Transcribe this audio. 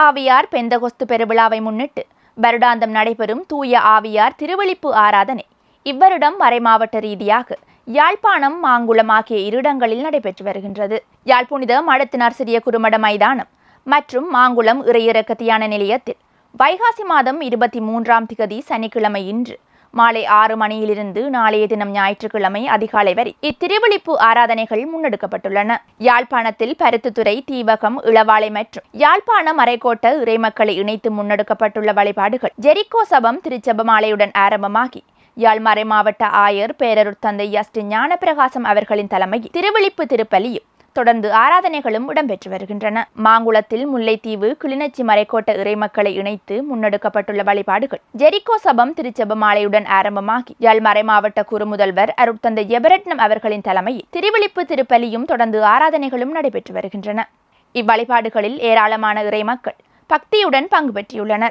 ஆவியார் பெந்தகொஸ்து பெருவிழாவை முன்னிட்டு வருடாந்தம் நடைபெறும் தூய ஆவியார் திருவெளிப்பு ஆராதனை இவ்வருடம் மறைமாவட்ட ரீதியாக யாழ்ப்பாணம், மாங்குளம் ஆகிய இருடங்களில் நடைபெற்று வருகின்றது. யாழ் புனித மடத்தினார் சிறிய குறுமட மைதானம் மற்றும் மாங்குளம் இறையிறக்க தியான நிலையத்தில் வைகாசி மாதம் 23ஆம் திகதி சனிக்கிழமை இன்று மாலை 6 மணியிலிருந்து நாளைய தினம் ஞாயிற்றுக்கிழமை அதிகாலை வரை இத்திருவெளிப்பு ஆராதனைகள் முன்னெடுக்கப்பட்டுள்ளன. யாழ்ப்பாணத்தில் பருத்தித்துறை, தீவகம், இளவாலை மற்றும் யாழ்ப்பாணம் மறைக்கோட்ட இறைமக்களை இணைத்து முன்னெடுக்கப்பட்டுள்ள வழிபாடுகள் ஜெரிக்கோ சபம் திருச்செபமாலையுடன் ஆரம்பமாகி யாழ் மறை மாவட்ட ஆயர் பேரருட் தந்தை யஸ்டின் ஞானப்பிரகாசம் அவர்களின் தலைமையில் திருவெளிப்பு திருப்பலியும் தொடர்ந்து ஆராதனைகளும் இடம்பெற்று வருகின்றன. மாங்குளத்தில் முல்லைத்தீவு கிளிநொச்சி மறைக்கோட்ட இறைமக்களை இணைத்து முன்னெடுக்கப்பட்டுள்ள வழிபாடுகள் ஜெரிக்கோ சபம் திருச்செபமாலையுடன் ஆரம்பமாகி யாழ் மறை மாவட்ட குறுமுதல்வர் அருட்தந்தை எபரட்னம் அவர்களின் தலைமையில் திருவெளிப்பு திருப்பலியும் தொடர்ந்து ஆராதனைகளும் நடைபெற்று வருகின்றன. இவ்வழிபாடுகளில் ஏராளமான இறைமக்கள் பக்தியுடன் பங்கு பெற்றுள்ளனர்.